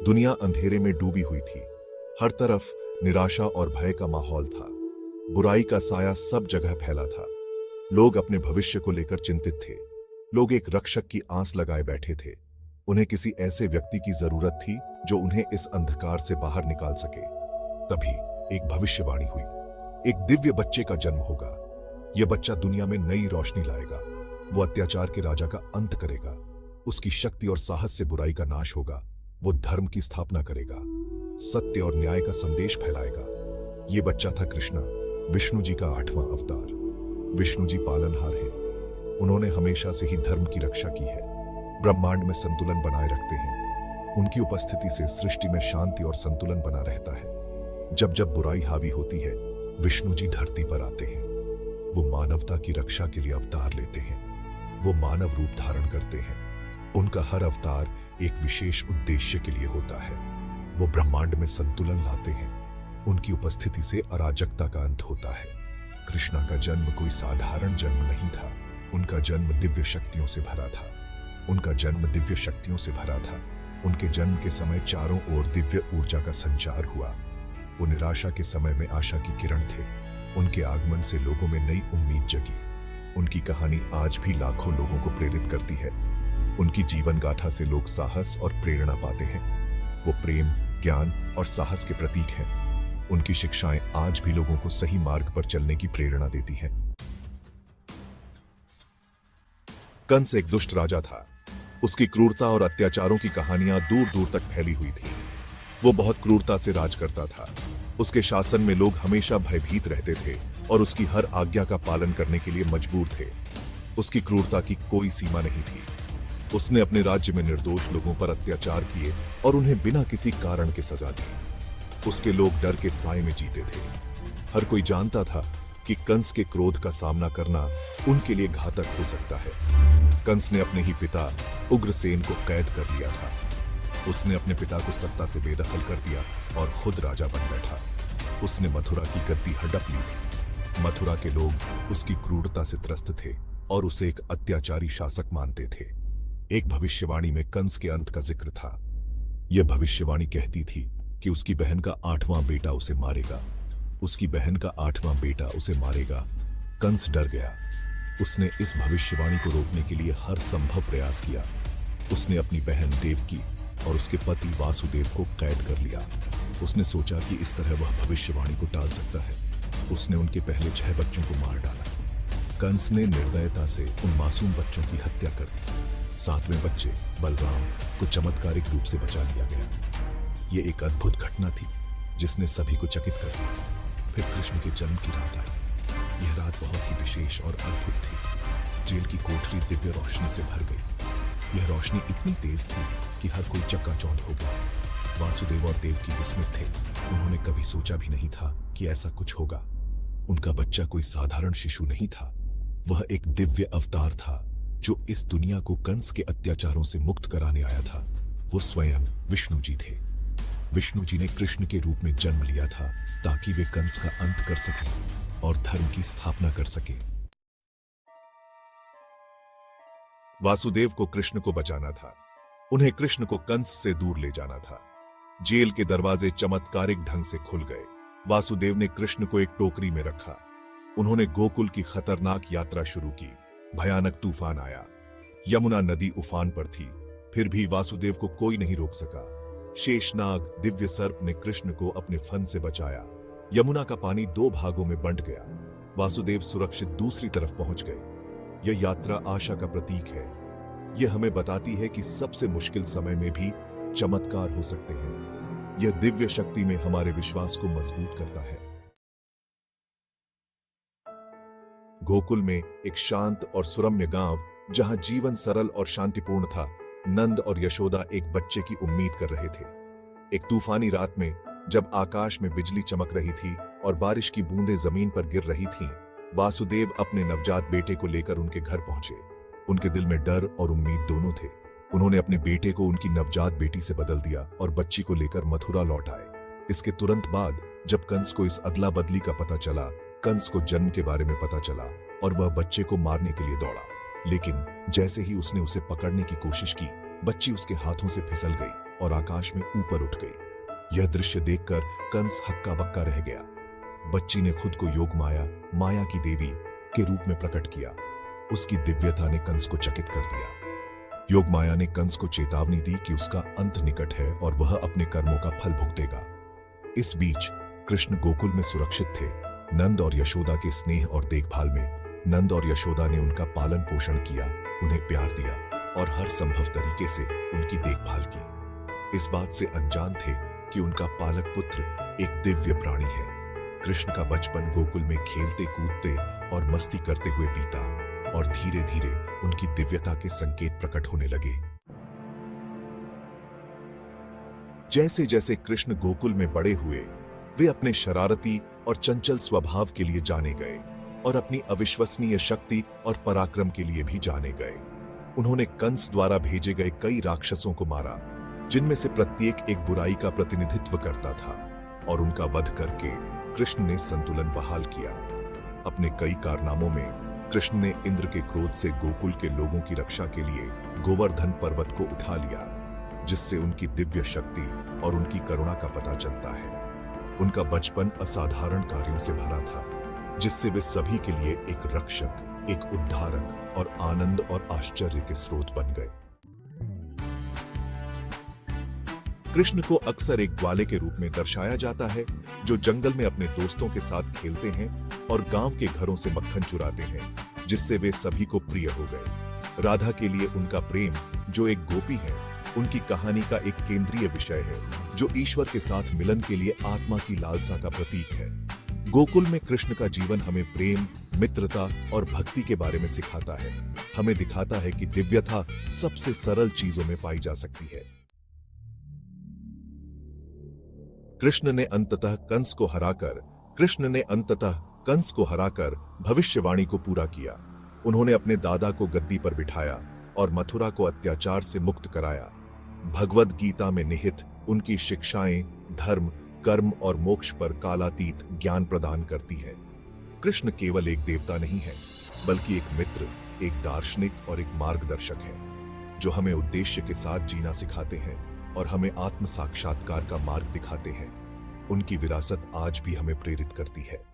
दुनिया अंधेरे में डूबी हुई थी। हर तरफ निराशा और भय का माहौल था। बुराई का साया सब जगह फैला था। लोग अपने भविष्य को लेकर चिंतित थे। लोग एक रक्षक की आस लगाए बैठे थे। उन्हें किसी ऐसे व्यक्ति की जरूरत थी जो उन्हें इस अंधकार से बाहर निकाल सके। तभी एक भविष्यवाणी हुई। एक दिव्य बच्चे का जन्म होगा। यह बच्चा दुनिया में नई रोशनी लाएगा। वो अत्याचार के राजा का अंत करेगा। उसकी शक्ति और साहस से बुराई का नाश होगा। वो धर्म की स्थापना करेगा, सत्य और न्याय का संदेश फैलाएगा। ये बच्चा था कृष्णा, विष्णु जी का 8वां अवतार। विष्णु जी पालनहार हैं। उन्होंने हमेशा से ही धर्म की रक्षा की है, ब्रह्मांड में संतुलन बनाए रखते हैं। उनकी उपस्थिति से सृष्टि में शांति और संतुलन बना रहता है। जब जब बुराई हावी होती है, विष्णु जी धरती पर आते हैं। वो मानवता की रक्षा के लिए अवतार लेते हैं। वो मानव रूप धारण करते हैं। उनका हर अवतार एक विशेष उद्देश्य के लिए होता है। वो ब्रह्मांड में संतुलन लाते हैं। उनकी उपस्थिति से अराजकता का अंत होता है। कृष्णा का जन्म कोई साधारण जन्म नहीं था। उनका जन्म दिव्य शक्तियों से भरा था। उनका जन्म दिव्य शक्तियों से भरा था। उनके जन्म के समय चारों ओर दिव्य ऊर्जा का संचार हुआ। वो निराशा के समय में आशा की किरण थे। उनके आगमन से लोगों में नई उम्मीद जगी। उनकी कहानी आज भी लाखों लोगों को प्रेरित करती है। उनकी जीवन गाथा से लोग साहस और प्रेरणा पाते हैं। वो प्रेम, ज्ञान और साहस के प्रतीक हैं। उनकी शिक्षाएं आज भी लोगों को सही मार्ग पर चलने की प्रेरणा देती हैं। कंस एक दुष्ट राजा था। उसकी क्रूरता और अत्याचारों की कहानियां दूर दूर तक फैली हुई थी। वो बहुत क्रूरता से राज करता था। उसके शासन में लोग हमेशा भयभीत रहते थे और उसकी हर आज्ञा का पालन करने के लिए मजबूर थे। उसकी क्रूरता की कोई सीमा नहीं थी। उसने अपने राज्य में निर्दोष लोगों पर अत्याचार किए और उन्हें बिना किसी कारण के सजा दी। उसके लोग डर के साए में जीते थे। हर कोई जानता था कि कंस के क्रोध का सामना करना उनके लिए घातक हो सकता है। कंस ने अपने ही पिता उग्रसेन को कैद कर लिया था। उसने अपने पिता को सत्ता से बेदखल कर दिया और खुद राजा बन बैठा। उसने मथुरा की गद्दी हड़प ली थी। मथुरा के लोग उसकी क्रूरता से त्रस्त थे और उसे एक अत्याचारी शासक मानते थे। एक भविष्यवाणी में कंस के अंत का जिक्र था। यह भविष्यवाणी कहती थी कि उसकी बहन का 8वां बेटा उसे मारेगा। उसकी बहन का 8वां बेटा उसे मारेगा। कंस डर गया। उसने इस भविष्यवाणी को रोकने के लिए हर संभव प्रयास किया। उसने अपनी बहन देवकी और उसके पति वासुदेव को कैद कर लिया। उसने सोचा कि इस तरह वह भविष्यवाणी को टाल सकता है। उसने उनके पहले 6 बच्चों को मार डाला। कंस ने निर्दयता से उन मासूम बच्चों की हत्या कर दी। 7वें बच्चे बलराम को चमत्कारिक रूप से बचा लिया गया। यह एक अद्भुत घटना थी जिसने सभी को चकित कर दिया। फिर कृष्ण के जन्म की रात आई। यह रात बहुत ही विशेष और अद्भुत थी। जेल की कोठरी दिव्य रोशनी से भर गई। यह रोशनी इतनी तेज थी कि हर कोई चक्काचौंध हो गया। वासुदेव और देवकी विस्मित थे। उन्होंने कभी सोचा भी नहीं था कि ऐसा कुछ होगा। उनका बच्चा कोई साधारण शिशु नहीं था। वह एक दिव्य अवतार था जो इस दुनिया को कंस के अत्याचारों से मुक्त कराने आया था। वो स्वयं विष्णु जी थे। विष्णु जी ने कृष्ण के रूप में जन्म लिया था ताकि वे कंस का अंत कर सकें और धर्म की स्थापना कर सकें। वासुदेव को कृष्ण को बचाना था। उन्हें कृष्ण को कंस से दूर ले जाना था। जेल के दरवाजे चमत्कारिक ढंग से खुल गए। वासुदेव ने कृष्ण को एक टोकरी में रखा। उन्होंने गोकुल की खतरनाक यात्रा शुरू की। भयानक तूफान आया। यमुना नदी उफान पर थी। फिर भी वासुदेव को कोई नहीं रोक सका। शेषनाग दिव्य सर्प ने कृष्ण को अपने फन से बचाया। यमुना का पानी 2 भागों में बंट गया। वासुदेव सुरक्षित दूसरी तरफ पहुंच गए। यह यात्रा आशा का प्रतीक है। यह हमें बताती है कि सबसे मुश्किल समय में भी चमत्कार हो सकते हैं। यह दिव्य शक्ति में हमारे विश्वास को मजबूत करता है। गोकुल में एक शांत और सुरम्य गांव, जहां जीवन सरल और शांतिपूर्ण था, नंद और यशोदा एक बच्चे की उम्मीद कर रहे थे। एक तूफानी रात में जब आकाश में बिजली चमक रही थी और बारिश की बूंदें जमीन पर गिर रही थीं, वासुदेव अपने नवजात बेटे को लेकर उनके घर पहुंचे। उनके दिल में डर और उम्मीद दोनों थे। उन्होंने अपने बेटे को उनकी नवजात बेटी से बदल दिया और बच्ची को लेकर मथुरा लौट आए। इसके तुरंत बाद जब कंस को इस अदला बदली का पता चला, कंस को जन्म के बारे में पता चला और वह बच्चे को मारने के लिए दौड़ा। लेकिन जैसे ही उसने उसे पकड़ने की कोशिश की, बच्ची उसके हाथों से फिसल गई और आकाश में ऊपर उठ गई। यह दृश्य देखकर कंस हक्का बक्का रह गया। बच्ची ने खुद को योग माया, माया की देवी के रूप में प्रकट किया। उसकी दिव्यता ने कंस को चकित कर दिया। योग माया ने कंस को चेतावनी दी कि उसका अंत निकट है और वह अपने कर्मों का फल भुगतेगा। इस बीच कृष्ण गोकुल में सुरक्षित थे। नंद और यशोदा के स्नेह और देखभाल में नंद और यशोदा ने उनका पालन पोषण किया, उन्हें प्यार दिया और हर संभव तरीके से उनकी देखभाल की। इस बात से अनजान थे कि उनका पालक पुत्र एक दिव्य प्राणी है। कृष्ण का बचपन गोकुल में खेलते कूदते और मस्ती करते हुए बीता और धीरे धीरे उनकी दिव्यता के संकेत प्रकट होने लगे। जैसे जैसे कृष्ण गोकुल में बड़े हुए, वे अपने शरारती और चंचल स्वभाव के लिए जाने गए और अपनी अविश्वसनीय शक्ति और पराक्रम के लिए भी जाने गए। उन्होंने कंस द्वारा भेजे गए कई राक्षसों को मारा, जिनमें से प्रत्येक एक बुराई का प्रतिनिधित्व करता था, और उनका वध करके कृष्ण ने संतुलन बहाल किया। अपने कई कारनामों में कृष्ण ने इंद्र के क्रोध से गोकुल के लोगों की रक्षा के लिए गोवर्धन पर्वत को उठा लिया, जिससे उनकी दिव्य शक्ति और उनकी करुणा का पता चलता है। उनका बचपन असाधारण कार्यों से भरा था, जिससे वे सभी के लिए एक रक्षक, एक उद्धारक और आनंद और आश्चर्य के स्रोत बन गए। कृष्ण को अक्सर एक ग्वाले के रूप में दर्शाया जाता है, जो जंगल में अपने दोस्तों के साथ खेलते हैं और गांव के घरों से मक्खन चुराते हैं, जिससे वे सभी को प्रिय हो गए। राधा के लिए उनका प्रेम, जो एक गोपी है, उनकी कहानी का एक केंद्रीय विषय है, जो ईश्वर के साथ मिलन के लिए आत्मा की लालसा का प्रतीक है। गोकुल में कृष्ण का जीवन हमें प्रेम, मित्रता और भक्ति के बारे में सिखाता है। हमें दिखाता है कि दिव्यता सबसे सरल चीजों में पाई जा सकती है। कृष्ण ने अंततः कंस को हराकर भविष्यवाणी को पूरा किया। उन्होंने अपने दादा को गद्दी पर बिठाया और मथुरा को अत्याचार से मुक्त कराया। भगवद गीता में निहित उनकी शिक्षाएं धर्म, कर्म और मोक्ष पर कालातीत ज्ञान प्रदान करती है। कृष्ण केवल एक देवता नहीं है, बल्कि एक मित्र, एक दार्शनिक और एक मार्गदर्शक है, जो हमें उद्देश्य के साथ जीना सिखाते हैं और हमें आत्म साक्षात्कार का मार्ग दिखाते हैं। उनकी विरासत आज भी हमें प्रेरित करती है।